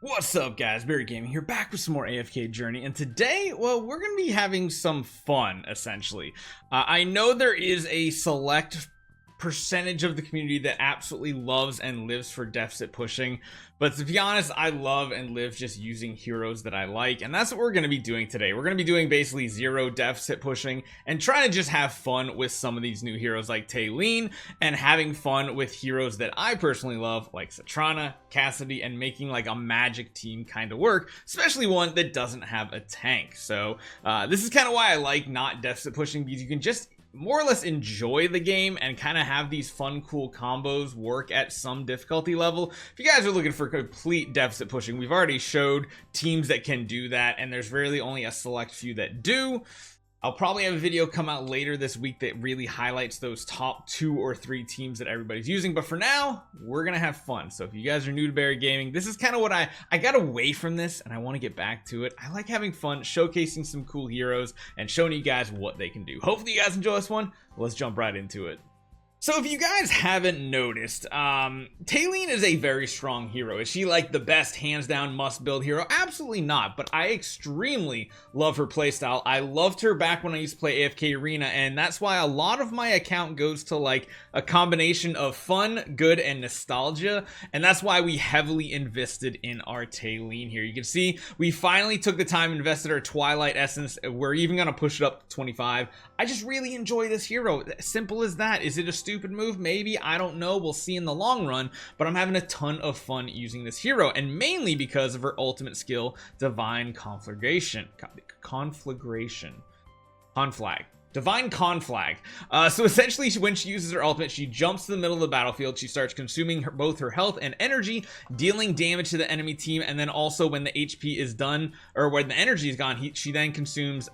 What's up, guys? Barry Gaming here, back with some more AFK Journey, and today, well, we're going to be having some fun, essentially. I know there is a select percentage of the community that absolutely loves and lives for deficit pushing, but to be honest, I love and live just using heroes that I like, and that's what we're going to be doing today. We're going to be doing basically zero deficit pushing and trying to just have fun with some of these new heroes like Talene, and having fun with heroes that I personally love like Satrana, Cassidy, and making like a magic team kind of work, especially one that doesn't have a tank. So this is kind of why I like not deficit pushing, because you can just more or less enjoy the game and kind of have these fun, cool combos work at some difficulty level. If you guys are looking for complete deficit pushing, we've already showed teams that can do that, and there's really only a select few that do. I'll probably have a video come out later this week that really highlights those top 2 or 3 teams that everybody's using, but for now, we're gonna have fun. So if you guys are new to Barry Gaming, this is kind of what I got away from this, and I want to get back to it. I like having fun, showcasing some cool heroes, and showing you guys what they can do. Hopefully you guys enjoy this one. Let's jump right into it. So if you guys haven't noticed, Talene is a very strong hero. Is she like the best hands down must build hero? Absolutely not, but I extremely love her playstyle. I loved her back when I used to play AFK Arena, and that's why a lot of my account goes to like a combination of fun, good, and nostalgia, and that's why we heavily invested in our Talene here. You can see we finally took the time and invested our Twilight Essence. We're even gonna push it up to 25. I just really enjoy this hero. Simple as that. Is it a stupid move? Maybe. I don't know. We'll see in the long run, but I'm having a ton of fun using this hero, and mainly because of her ultimate skill, Divine Conflagration. Divine Conflag. So essentially, when she uses her ultimate, she jumps to the middle of the battlefield. She starts consuming both her health and energy, dealing damage to the enemy team, and then also when the HP is done, or when the energy is gone, she then consumes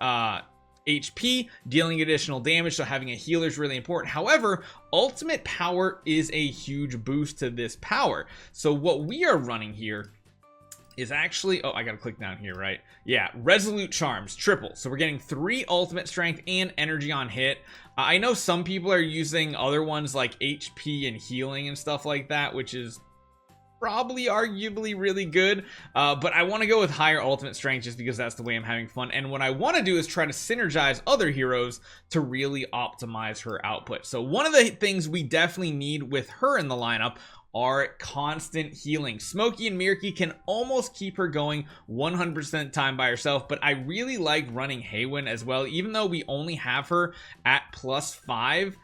HP, dealing additional damage. So having a healer is really important. However, ultimate power is a huge boost to this power. So what we are running here is actually, oh, I gotta click down here, right? Yeah, Resolute Charms, triple. So we're getting 3 ultimate strength and energy on hit. I know some people are using other ones like HP and healing and stuff like that, which is probably arguably really good, but I want to go with higher ultimate strength just because that's the way I'm having fun, and what I want to do is try to synergize other heroes to really optimize her output. So one of the things we definitely need with her in the lineup are constant healing. Smokey and Mirky can almost keep her going 100% time by herself, but I really like running Haywin as well, even though we only have her at +5.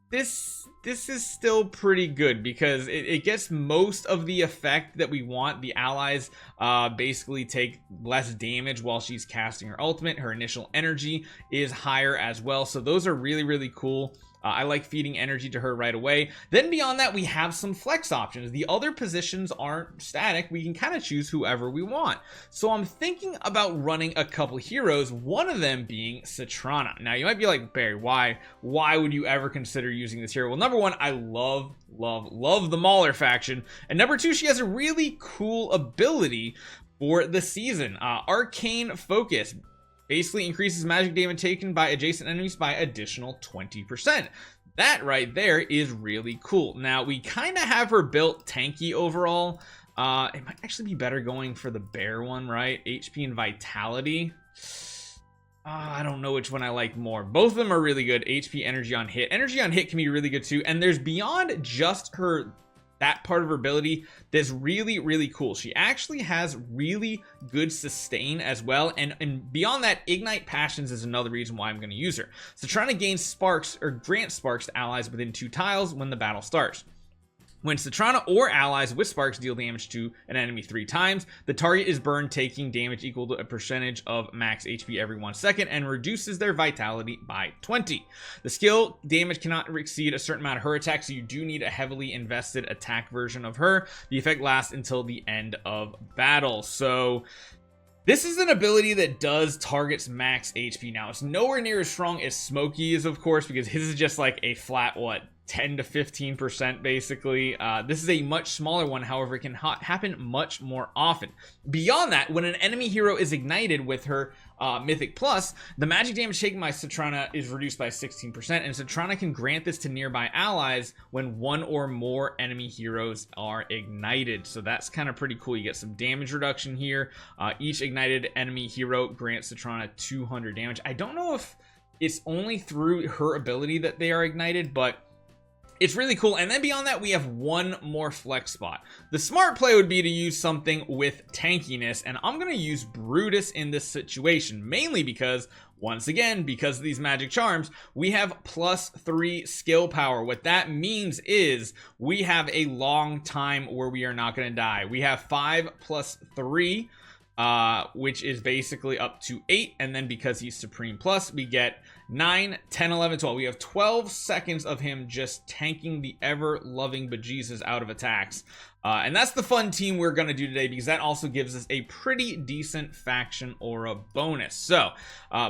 This is still pretty good because it gets most of the effect that we want. The allies basically take less damage while she's casting her ultimate. Her initial energy is higher as well, so those are really cool. I like feeding energy to her right away. Then beyond that, we have some flex options. The other positions aren't static. We can kind of choose whoever we want. So I'm thinking about running a couple heroes, one of them being Satrana. Now you might be like, Barry, why would you ever consider using this hero? Well, number one, I love the Mauler faction, and number two, she has a really cool ability for the season. Arcane Focus basically increases magic damage taken by adjacent enemies by additional 20%. That right there is really cool. Now we kind of have her built tanky overall. It might actually be better going for the bear one, right? HP and vitality. I don't know which one I like more. Both of them are really good. HP, energy on hit. Energy on hit can be really good too. And there's beyond just her, that part of her ability that's really cool. She actually has really good sustain as well, and beyond that, Ignite Passions is another reason why I'm going to use her. So trying to gain sparks or grant sparks to allies within 2 tiles when the battle starts. When Satrana or allies with sparks deal damage to an enemy 3 times, the target is burned, taking damage equal to a percentage of max HP every 1 second, and reduces their vitality by 20. The skill damage cannot exceed a certain amount of her attack, so you do need a heavily invested attack version of her. The effect lasts until the end of battle. So this is an ability that does targets max HP. Now it's nowhere near as strong as Smokey is, of course, because his is just like a flat, what, 10 to 15% basically. This is a much smaller one, however it can happen much more often. Beyond that, when an enemy hero is ignited with her Mythic Plus, the magic damage taken by Satrana is reduced by 16%, and Satrana can grant this to nearby allies when one or more enemy heroes are ignited. So that's kind of pretty cool. You get some damage reduction here. Each ignited enemy hero grants Satrana 200 damage. I don't know if it's only through her ability that they are ignited, but it's really cool. And then beyond that, we have one more flex spot. The smart play would be to use something with tankiness, and I'm going to use Brutus in this situation, mainly because, once again, because of these magic charms, we have +3 skill power. What that means is we have a long time where we are not going to die. We have 5 + 3, which is basically up to 8, and then because he's Supreme Plus, we get 9, 10, 11, 12. We have 12 seconds of him just tanking the ever-loving bejesus out of attacks. And that's the fun team we're going to do today, because that also gives us a pretty decent faction aura bonus. So,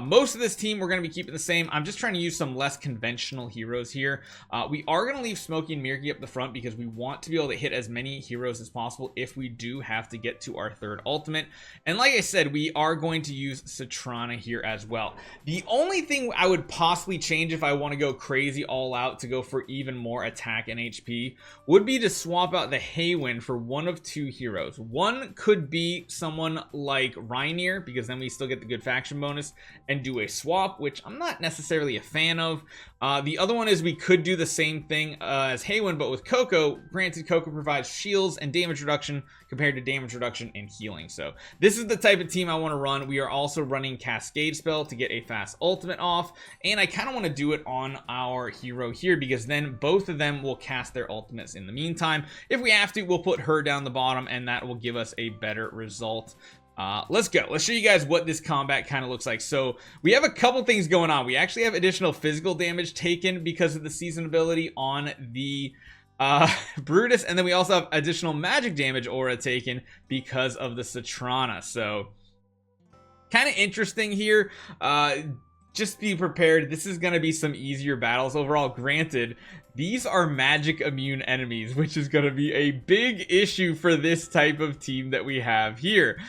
most of this team we're going to be keeping the same. I'm just trying to use some less conventional heroes here. We are going to leave Smokey and Mirky up the front because we want to be able to hit as many heroes as possible if we do have to get to our third ultimate. And like I said, we are going to use Satrana here as well. The only thing I would possibly change if I want to go crazy all out to go for even more attack and HP would be to swap out the Haywin for one of 2 heroes. One could be someone like Rainier, because then we still get the good faction bonus, and do a swap, which I'm not necessarily a fan of. The other one is we could do the same thing as Haywin, but with Coco. Granted, Coco provides shields and damage reduction compared to damage reduction and healing. So this is the type of team I want to run. We are also running Cascade Spell to get a fast ultimate off, and I kind of want to do it on our hero here, because then both of them will cast their ultimates in the meantime. If we have to, we'll put her down the bottom, and that will give us a better result. Let's go. Let's show you guys what this combat kind of looks like. So we have a couple things going on. We actually have additional physical damage taken because of the season ability on the Brutus, and then we also have additional magic damage aura taken because of the Satrana. So kind of interesting here. Just be prepared. This is going to be some easier battles overall. Granted, these are magic immune enemies, which is going to be a big issue for this type of team that we have here.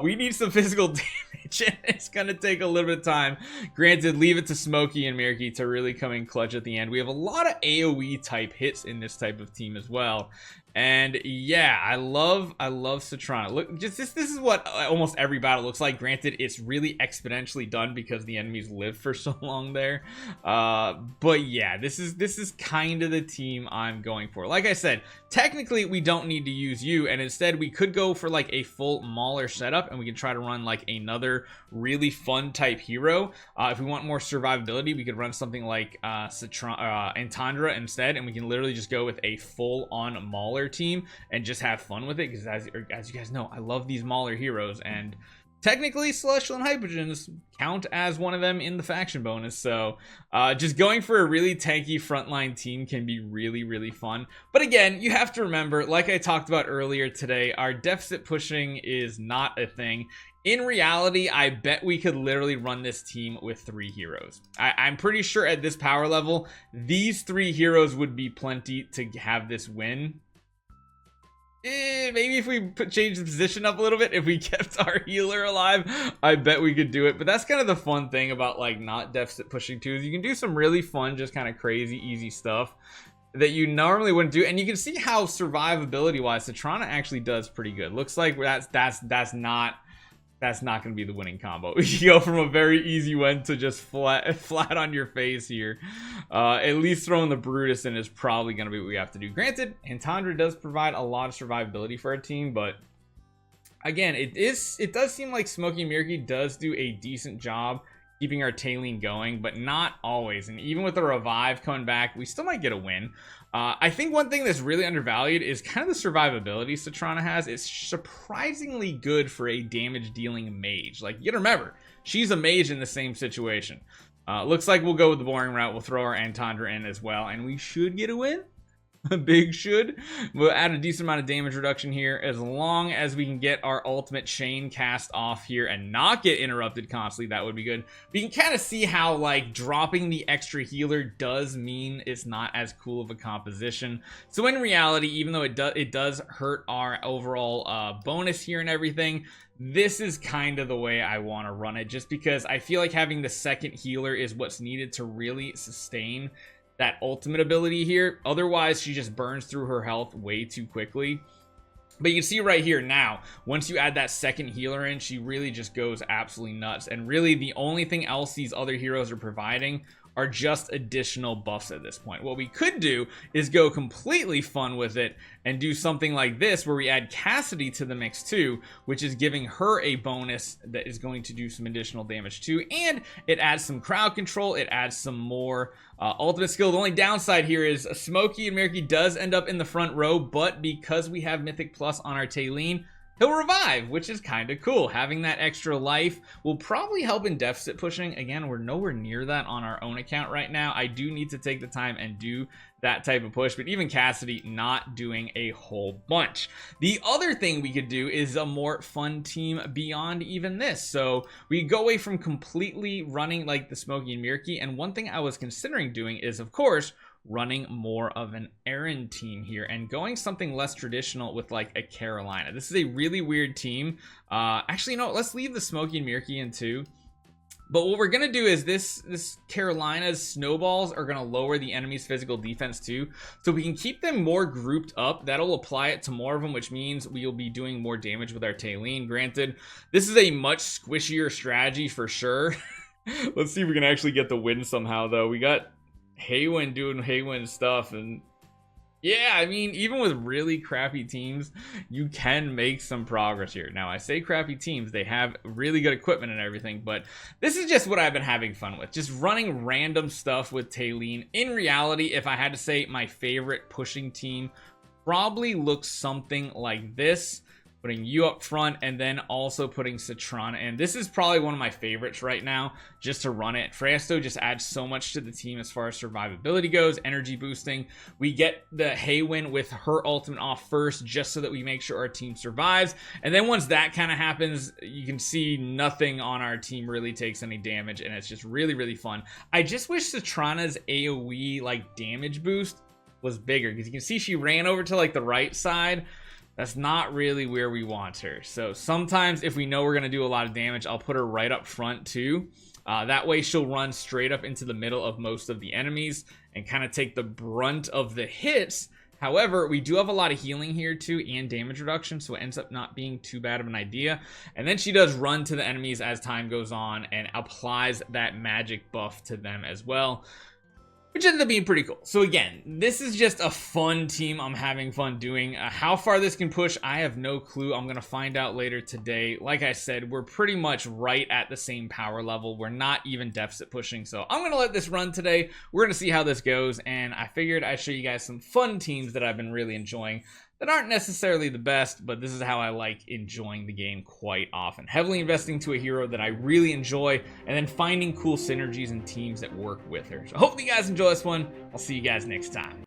We need some physical damage, and it's going to take a little bit of time. Granted, leave it to Smokey and Mirky to really come in clutch at the end. We have a lot of AoE type hits in this type of team as well. And yeah, I love Satrana. Look, just this is what almost every battle looks like. Granted, it's really exponentially done because the enemies live for so long there. But yeah, this is kind of the team I'm going for. Like I said, technically we don't need to use you, and instead we could go for like a full Mauler setup, and we can try to run like another really fun type hero. If we want more survivability, we could run something like Antandra instead, and we can literally just go with a full-on Mauler team and just have fun with it, because as you guys know, I love these Mauler heroes, and technically Celestial and Hypogens count as one of them in the faction bonus. So just going for a really tanky frontline team can be really fun. But again, you have to remember, like I talked about earlier today, our deficit pushing is not a thing. In reality, I bet we could literally run this team with 3 heroes. I'm pretty sure at this power level, these 3 heroes would be plenty to have this win. Maybe if we change the position up a little bit, if we kept our healer alive, I bet we could do it. But that's kind of the fun thing about like not deficit pushing too, is you can do some really fun, just kind of crazy easy stuff that you normally wouldn't do. And you can see how survivability wise Satrana actually does pretty good. Looks like that's not going to be the winning combo. We go from a very easy win to just flat on your face here. At least throwing the Brutus in is probably going to be what we have to do. Granted, Antandra does provide a lot of survivability for our team, but again, it does seem like Smokey Mirky does do a decent job keeping our Talene going, but not always. And even with the revive coming back, we still might get a win. I think one thing that's really undervalued is kind of the survivability Satrana has. It's surprisingly good for a damage dealing mage. Like, you gotta remember, she's a mage in the same situation. Looks like we'll go with the boring route. We'll throw our Antandra in as well, and we should get a win. Big should. We'll add a decent amount of damage reduction here as long as we can get our ultimate chain cast off here and not get interrupted constantly. That would be good. We can kind of see how like dropping the extra healer does mean it's not as cool of a composition. So in reality, even though it does hurt our overall bonus here and everything, this is kind of the way I want to run it, just because I feel like having the second healer is what's needed to really sustain that ultimate ability here. Otherwise, she just burns through her health way too quickly. But you can see right here now, once you add that second healer in, she really just goes absolutely nuts. And really, the only thing else these other heroes are providing are just additional buffs at this point. What we could do is go completely fun with it and do something like this, where we add Cassidy to the mix too, which is giving her a bonus that is going to do some additional damage too, and it adds some crowd control, it adds some more ultimate skill. The only downside here is Smokey and Mirky does end up in the front row, but because we have Mythic Plus on our Talene, he'll revive, which is kind of cool. Having that extra life will probably help in deficit pushing. Again, we're nowhere near that on our own account right now. I do need to take the time and do that type of push, but even Cassidy not doing a whole bunch. The other thing we could do is a more fun team beyond even this. So we go away from completely running like the Smokey and Mirky, and one thing I was considering doing is, of course, running more of an Aaron team here and going something less traditional with like a Carolina. This is a really weird team. Actually, no, let's leave the Smokey and Mirky in too. But what we're gonna do is this Carolina's snowballs are gonna lower the enemy's physical defense too, so we can keep them more grouped up. That'll apply it to more of them, which means we'll be doing more damage with our Talene. Granted, this is a much squishier strategy for sure. Let's see if we can actually get the win somehow though. We got Haywin doing Haywin stuff, and yeah, I mean, even with really crappy teams, you can make some progress here. Now, I say crappy teams, they have really good equipment and everything, but this is just what I've been having fun with, just running random stuff with Talene. In reality, if I had to say my favorite pushing team probably looks something like this. Putting you up front and then also putting Satrana in. This is probably one of my favorites right now, just to run it. Freyasto just adds so much to the team as far as survivability goes, energy boosting. We get the Haywin with her ultimate off first, just so that we make sure our team survives. And then once that kind of happens, you can see nothing on our team really takes any damage, and it's just really, really fun. I just wish Satrana's AoE like damage boost was bigger, because you can see she ran over to like the right side. That's not really where we want her. So sometimes if we know we're gonna do a lot of damage, I'll put her right up front too. That way she'll run straight up into the middle of most of the enemies and kind of take the brunt of the hits. However, we do have a lot of healing here too and damage reduction, so it ends up not being too bad of an idea. And then she does run to the enemies as time goes on and applies that magic buff to them as well, which ended up being pretty cool. So again, this is just a fun team I'm having fun doing. How far this can push, I have no clue. I'm gonna find out later today. Like I said, we're pretty much right at the same power level. We're not even deficit pushing, so I'm gonna let this run today. We're gonna see how this goes, and I figured I'd show you guys some fun teams that I've been really enjoying that aren't necessarily the best, but this is how I like enjoying the game quite often. Heavily investing to a hero that I really enjoy, and then finding cool synergies and teams that work with her. So hopefully you guys enjoy this one. I'll see you guys next time.